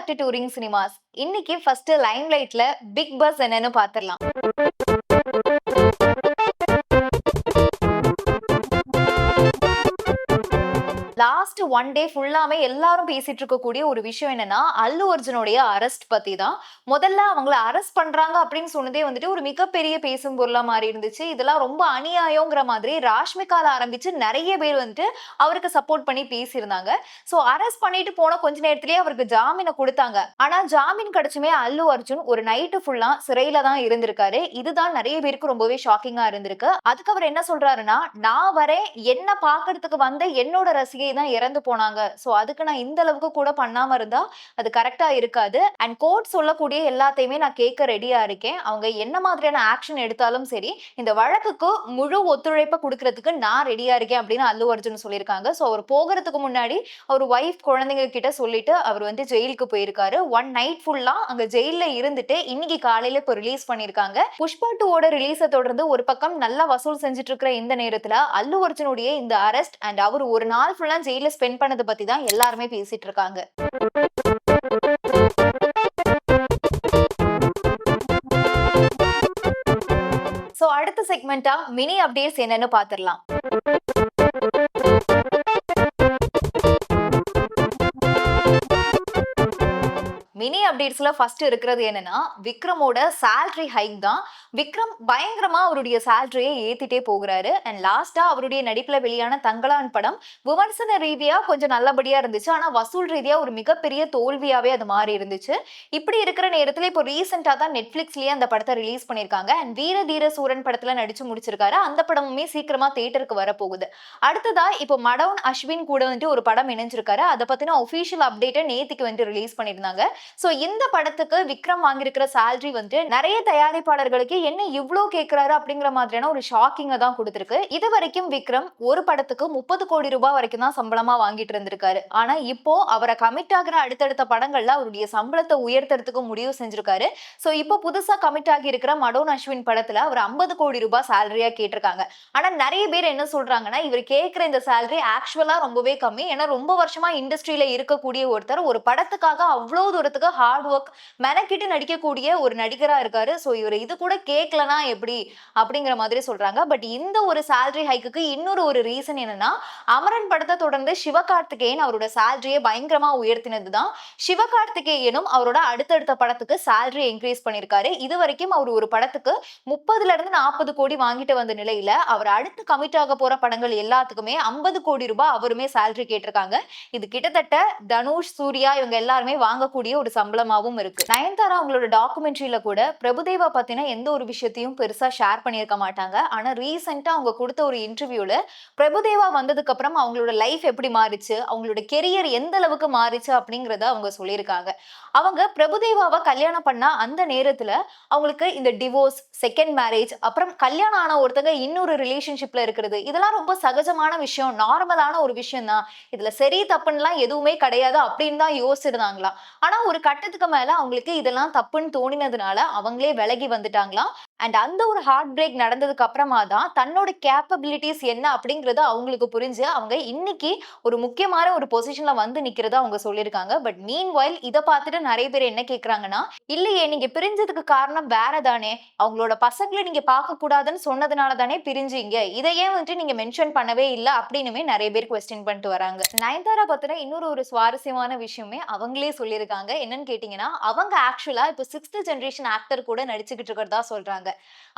Back to touring cinemas. இன்னைக்கு first லைம் லைட்ல பிக் பாஸ் என்னன்னு பாத்துரலாம். லாஸ்ட் ஒன் டே ஃபுல்லாமே எல்லாரும் பேசிட்டு இருக்கக்கூடிய ஒரு விஷயம் என்னன்னா, அல்லு அர்ஜுனுடைய அரெஸ்ட் பத்தி தான். முதல்ல அவங்கள அரெஸ்ட் பண்றாங்க அப்படின்னு சொன்னதே வந்துட்டு ஒரு மிகப்பெரிய பேசும் பொருளா மாறி இருந்துச்சு. இதெல்லாம் ரொம்ப அநியாயங்கிற மாதிரி ராஷ்மிகால ஆரம்பிச்சு நிறைய பேர் வந்துட்டு அவருக்கு சப்போர்ட் பண்ணி பேசியிருந்தாங்க. சோ அரெஸ்ட் பண்ணிட்டு போன கொஞ்ச நேரத்திலேயே அவருக்கு ஜாமீனை கொடுத்தாங்க. ஆனா ஜாமீன் கிடைச்சுமே அல்லு அர்ஜுன் ஒரு நைட்டு ஃபுல்லா சிறையில தான் இருந்திருக்காரு. இதுதான் நிறைய பேருக்கு ரொம்பவே ஷாக்கிங்கா இருந்திருக்கு. அதுக்கு அவர் என்ன சொல்றாருன்னா, நான் வரேன், என்ன பாக்குறதுக்கு வந்த என்னோட ரசிகை தான் இறந்து போனாங்க. சோ அதுக்கு நான் இந்த அளவுக்கு கூட பண்ணாம இருந்தா அது கரெக்டா இருக்காது. அண்ட் கோர்ட் சொல்லக்கூடிய எல்லாத்தையுமே நான் கேட்க ரெடியா இருக்கேன். அவங்க என்ன மாதிரியான ஆக்ஷன் எடுத்தாலும் சரி, இந்த வழக்குக்கு முழு ஒத்துழைப்பை கொடுக்கறதுக்கு நான் ரெடியா இருக்கேன் அப்படின்னு அல்லு அர்ஜுன் சொல்லியிருக்காங்க. சோ அவர் போகிறதுக்கு முன்னாடி அவர் ஒய்ஃப் குழந்தைங்க கிட்ட சொல்லிட்டு அவர் வந்து ஜெயிலுக்கு போயிருக்காரு. ஒன் நைட் ஃபுல்லா அங்க ஜெயில இருந்துட்டு இன்னைக்கு காலையில இப்போ ரிலீஸ் பண்ணிருக்காங்க. புஷ்பா 2 ரிலீஸை தொடர்ந்து ஒரு பக்கம் நல்லா வசூல் செஞ்சுட்டு இருக்கிற இந்த நேரத்துல அல்லு அர்ஜுனுடைய இந்த அரெஸ்ட் அண்ட் அவர் ஒரு நாள் ஃபுல்லா ஜெயில ஸ்பெண்ட் பண்ணது பத்தி தான் எல்லாருமே பேசிட்டு இருக்காங்க. சோ அடுத்த செக்மெண்டா மினி அப்டேட்ஸ் என்னன்னு பாத்துரலாம். மினி அப்டேட்ஸ்ல ஃபர்ஸ்ட் இருக்கிறது என்னன்னா, விக்ரமோட சேலரி ஹைக் தான். விக்ரம் பயங்கரமா அவருடைய சேலரியை ஏத்திட்டே போகிறாரு. அண்ட் லாஸ்டா அவருடைய நடிப்புல வெளியான தங்கலான் படம் விமர்சன ரீதியா கொஞ்சம் நல்லபடியா இருந்துச்சு. ஆனா வசூல் ரீதியா ஒரு மிகப்பெரிய தோல்வியாவே அது மாறி இருந்துச்சு. இப்படி இருக்கிற நேரத்துல இப்போ ரீசெண்டா தான் நெட்ஃபிளிக்ஸ்லயே அந்த படத்தை ரிலீஸ் பண்ணிருக்காங்க. அண்ட் வீர தீர சூரன் படத்துல நடிச்சு முடிச்சிருக்காரு. அந்த படமுமே சீக்கிரமா தியேட்டருக்கு வரப்போகுது. அடுத்ததா இப்போ மடவுன் அஸ்வின் கூட வந்துட்டு ஒரு படம் இணைஞ்சிருக்காரு. அதை பத்தின ஒபிஷியல் அப்டேட்டை நேத்திக்கு வந்து ரிலீஸ் பண்ணிருந்தாங்க. சோ இந்த படத்துக்கு விக்ரம் வாங்கியிருக்கிற சேலரி வந்து நிறைய தயாரிப்பாளர்களுக்கு என்ன இவ்ளோ கேட்கிறாரு அப்படிங்கிற மாதிரியான ஒரு ஷாக்கிங்க தான் கொடுத்திருக்கு. இது வரைக்கும் விக்ரம் ஒரு படத்துக்கு 30 கோடி ரூபாய் வரைக்கும் தான் சம்பளமா வாங்கிட்டு இருந்திருக்காரு. ஆனா இப்போ அவரை கமிட் ஆகிற அடுத்தடுத்த படங்கள்ல அவருடைய சம்பளத்தை உயர்த்துறதுக்கு முடிவு செஞ்சிருக்காரு. சோ இப்போ புதுசா கமிட் ஆகி இருக்கிற மடோன் அஸ்வின் படத்துல அவர் 50 கோடி ரூபாய் சேலரியா கேட்டிருக்காங்க. ஆனா நிறைய பேர் என்ன சொல்றாங்கன்னா, இவர் கேட்கிற இந்த சேலரி ஆக்சுவலா ரொம்பவே கம்மி. ஏன்னா ரொம்ப வருஷமா இண்டஸ்ட்ரியில இருக்கக்கூடிய ஒருத்தர் ஒரு படத்துக்காக அவ்வளவு தூரத்துக்கு ஹார்ட் ஒர்க் மெனக்கிட்டு நடிக்கக்கூடிய ஒரு நடிகரா இருக்காரு. சோ இவர் இது கூட கேட்கலனா எப்படி அப்படிங்கிற மாதிரி சொல்றாங்க. பட் இந்த ஒரு சேலரி ஹைக்கு இன்னொரு ஒரு ரீசன் என்னன்னா, அமரன் படத்தை தொடர்ந்து சிவகார்த்திகேயன் அவரோட சேலரியை பயங்கரமா உயர்த்தினதுதான். சிவகார்த்திகேயனும் அவரோட அடுத்தடுத்த படத்துக்கு சேலரி இன்க்ரீஸ் பண்ணிருக்காரு. இது வரைக்கும் அவர் ஒரு படத்துக்கு 30 இருந்து 40 கோடி வாங்கிட்டு வந்த நிலையில அவர் அடுத்து கமிட் ஆக போற படங்கள் எல்லாத்துக்குமே 50 கோடி ரூபாய் அவருமே சேலரி கேட்டிருக்காங்க. இது கிட்டத்தட்ட தனுஷ், சூர்யா இவங்க எல்லாருமே வாங்கக்கூடிய ஒரு சம்பளமாவும் இருக்கு. நயன்தாரா அவங்களோட டாக்குமெண்ட்ரியில கூட பிரபுதேவா பத்தின எந்த ஒரு விஷயத்தையும் பெருசா ஷேர் பண்ணியிருக்க மாட்டாங்க. ஆனா ரீசெண்டா அவங்க கொடுத்த ஒரு இன்டர்வியூல பிரபுதேவா வந்ததுக்கு அப்புறம் அவங்களோட லைஃப் எப்படி மாறிச்சு, அவங்களோட கெரியர் எந்த அளவுக்கு மாறிச்சு அப்படிங்கறத அவங்க சொல்லியிருக்காங்க. அவங்க பிரபுதேவாவை கல்யாணம் பண்ணா அந்த நேரத்துல அவங்களுக்கு இந்த டிவோர்ஸ், செகண்ட் மேரேஜ், அப்புறம் கல்யாணம் ஆன ஒருத்தங்க இன்னொரு ரிலேஷன்ஷிப்ல இருக்கிறது, இதெல்லாம் ரொம்ப சகஜமான விஷயம், நார்மலான ஒரு விஷயம் தான். இதுல சரி தப்புன்னுலாம் எதுவுமே கிடையாது அப்படின்னு தான் யோசிச்சிருந்தாங்களாம். ஆனா ஒரு கட்டத்துக்கு மேல அவங்களுக்கு இதெல்லாம் தப்புன்னு தோணினதுனால அவங்களே விலகி வந்துட்டாங்களாம். அண்ட் அந்த ஒரு ஹார்ட் பிரேக் நடந்ததுக்கு அப்புறமா தான் தன்னோட கேப்பபிலிட்டிஸ் என்ன அப்படிங்கறது அவங்களுக்கு புரிஞ்சு அவங்க இன்னைக்கு ஒரு முக்கியமான ஒரு பொசிஷன்ல வந்து நிக்கிறத அவங்க சொல்லியிருக்காங்க. பட் மீன் வைல் இதை பார்த்துட்டு நிறைய பேர் என்ன கேட்கறாங்கன்னா, இல்லையே நீங்க பிரிஞ்சதுக்கு காரணம் வேற தானே, அவங்களோட பசங்களை நீங்க பார்க்க கூடாதுன்னு சொன்னதுனால தானே பிரிஞ்சீங்க, இதையே வந்துட்டு நீங்க மென்ஷன் பண்ணவே இல்லை அப்படின்னுமே நிறைய பேர் குவெஸ்டின் பண்ணிட்டு வராங்க. நயன்தாரா பத்தின இன்னொரு ஒரு சுவாரஸ்யமான விஷயமே அவங்களே சொல்லியிருக்காங்க. என்னன்னு கேட்டீங்கன்னா, அவங்க ஆக்சுவலா இப்போ 6th ஜெனரேஷன் ஆக்டர் கூட நடிச்சுக்கிட்டு இருக்கிறதா சொல்றாங்க.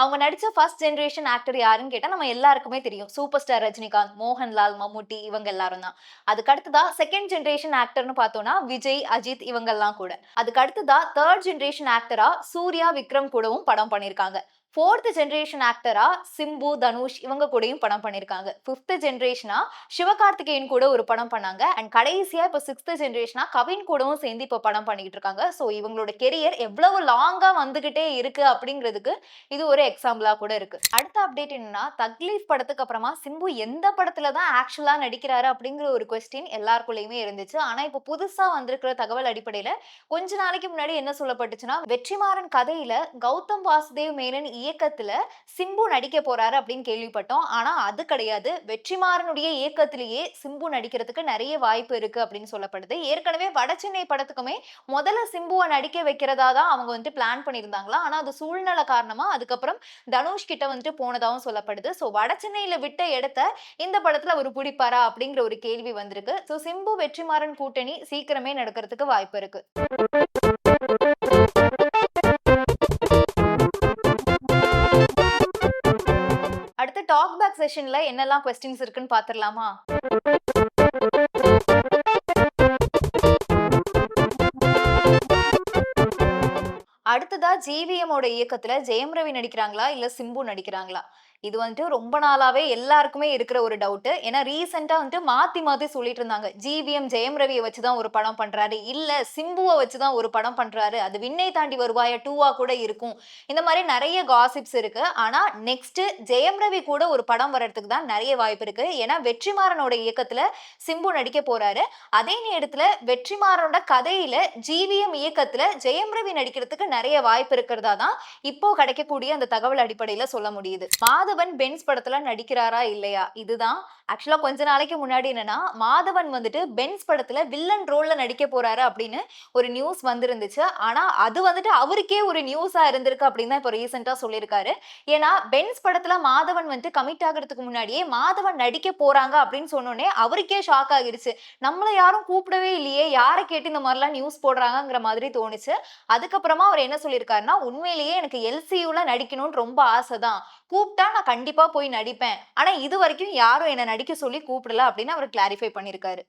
அவங்க நடிச்ச ஃபர்ஸ்ட் ஜெனரேஷன் ஆக்டர் யாருன்னு கேட்டா நம்ம எல்லாருக்குமே தெரியும். சூப்பர் ஸ்டார் ரஜினிகாந்த், மோகன்லால், மம்முட்டி இவங்க எல்லாரும் தான். அதுக்கு அடுத்ததா செகண்ட் ஜெனரேஷன் ஆக்டர்னு பார்த்தோம்னா விஜய், அஜித் இவங்க எல்லாம் கூட. அதுக்கு அடுத்ததா தேர்ட் ஜெனரேஷன் ஆக்டரா சூர்யா, விக்ரம் கூடவும் படம் பண்ணிருக்காங்க. 4th ஜெனரேஷன் ஆக்டரா சிம்பு, தனுஷ் இவங்க கூடயும் படம் பண்ணிருக்காங்க. 5th ஜெனரேஷனா சிவகார்த்திகேயன் கூட ஒரு படம் பண்ணாங்க. அண்ட் கடைசியா இப்போ 6th ஜெனரேஷனா கவின் கூடவும் சேர்ந்து இப்போ படம் பண்ணிக்கிட்டு இருக்காங்க. சோ இவங்களோட கெரியர் எவ்வளவு லாங்கா வந்துகிட்டே இருக்கு அப்படிங்கிறதுக்கு இது ஒரு எக்ஸாம்பிளா கூட இருக்கு. அடுத்த அப்டேட் என்னன்னா, தக்லீஃப் படத்துக்கு அப்புறமா சிம்பு எந்த படத்துல தான் ஆக்சுவலா நடிக்கிறாரு அப்படிங்கிற ஒரு கொஸ்டின் எல்லாருக்குள்ளயுமே இருந்துச்சு. ஆனா இப்போ புதுசா வந்திருக்கிற தகவல் அடிப்படையில கொஞ்ச நாளைக்கு முன்னாடி என்ன சொல்லப்பட்டுச்சுன்னா, வெற்றிமாறன் கதையில கௌதம் வாசுதேவ் மேனன் இயக்கத்துல சிம்பு நடிக்க போறாரு அப்படின்னு கேள்விப்பட்டோம். ஆனா அது கிடையாது. வெற்றிமாறனுடைய இயக்கத்திலேயே சிம்பு நடிக்கிறதுக்கு நெறைய வாய்ப்பு இருக்கு அப்படின்னு சொல்லப்படுது. ஏற்கனவே வடசென்னை படத்துக்குமே முதல்ல சிம்புவ நடிக்க வைக்கிறதா தான் அவங்க வந்துட்டு பிளான் பண்ணியிருந்தாங்களாம். ஆனா அது சூழ்நிலை காரணமா அதுக்கப்புறம் தனுஷ் கிட்ட வந்துட்டு போனதாவும் சொல்லப்படுது. ஸோ வடசென்னையில விட்ட இடத்த இந்த படத்துல அவரு புடிப்பாரா? அப்படிங்கிற ஒரு கேள்வி வந்திருக்கு. ஸோ சிம்பு வெற்றிமாறன் கூட்டணி சீக்கிரமே நடக்கிறதுக்கு வாய்ப்பு இருக்கு. அடுத்து டாக் பேக் செஷன்ல என்னெல்லாம் கொஸ்டின்ஸ் இருக்குன்னு பாத்துரலாமா? அடுத்ததா ஜிவிஎம் ஓட இயக்கத்துல ஜெயம் ரவி நடிக்கிறாங்களா? இல்ல சிம்பு நடிக்கிறாங்களா? இது வந்துட்டு ரொம்ப நாளாவே எல்லாருக்குமே இருக்கிற ஒரு டவுட். ஏன்னா ரீசென்ட்டா வந்துட்டு மாத்தி மாத்தி சொல்லிட்டு இருந்தாங்க. ஜிவிஎம் ஜெயம் ரவிய வச்சு தான் ஒரு படம் பண்றாரு. இல்ல சிம்புவ வச்சு தான் ஒரு படம் பண்றாரு. அது விண்ணை தாண்டி வருவாயா 2வா கூட இருக்கும். இந்த மாரி நெறைய காசிப்ஸ் இருக்கு. ஆனா நெக்ஸ்ட் ஜெயம் ரவி கூட ஒரு படம் வர்றதுக்கு தான் நெறைய வாய்ப்பு இருக்கு. ஏன்னா வெற்றிமாறனோட இயக்கத்துல சிம்பு நடிக்க போறாரு. அதே நேரத்துல வெற்றிமாறனோட கதையில ஜிவிஎம் இயக்கத்துல ஜெயம் ரவி நடிக்கிறதுக்கு நெறைய வாய்ப்பு இருக்கிறதா தான் இப்போ கிடைக்கக்கூடிய அந்த தகவல் அடிப்படையில சொல்ல முடியுது. மாதவன் பென்ஸ் படத்துல நடிக்கிறாரா இல்லையா? இதுதான் ஆக்சுவலா கொஞ்ச நாளைக்கு முன்னாடி என்னன்னா, மாதவன் வந்துட்டு பென்ஸ் படத்துல வில்லன் ரோல்ல நடிக்க போறாரு அப்படின்னு ஒரு நியூஸ் வந்திருந்துச்சு. ஆனா அது வந்துட்டு அவருக்கே ஒரு நியூஸா இருந்திருக்கு அப்படின்னு தான் இப்போ ரீசென்ட்டா சொல்லியிருக்காரு. ஏன்னா பென்ஸ் படத்துல மாதவன் வந்துட்டு கமிட் ஆகுறதுக்கு முன்னாடியே மாதவன் நடிக்க போறாங்க அப்படின்னு சொன்னோனே அவருக்கே ஷாக் ஆகிருச்சு. நம்மள யாரும் கூப்பிடவே இல்லையே, யாரை கேட்டு இந்த மாதிரிலாம் நியூஸ் போடுறாங்கங்கிற மாதிரி தோணுச்சு. அதுக்கப்புறமா அவர் என்ன சொல்லியிருக்காருன்னா, உண்மையிலேயே எனக்கு எல்சியூல நடிக்கணும்னு ரொம்ப ஆசை தான். கூப்பிட்டா நான் கண்டிப்பா போய் நடிப்பேன். ஆனா இதுவரைக்கும் யாரும் என்ன நடிக்க சொல்லி கூப்பிடல அப்படின்னு அவர் கிளாரிஃபை பண்ணியிருக்காரு.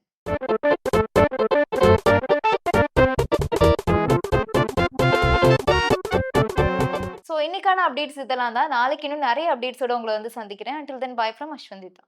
சோ இன்னைக்கான அப்டேட்ஸ் இதெல்லாம் தான். நாளைக்கு இன்னும் நெறைய அப்டேட்ஸோட உங்கள வந்து சந்திக்கிறேன். until then bye from அஸ்வந்திதா.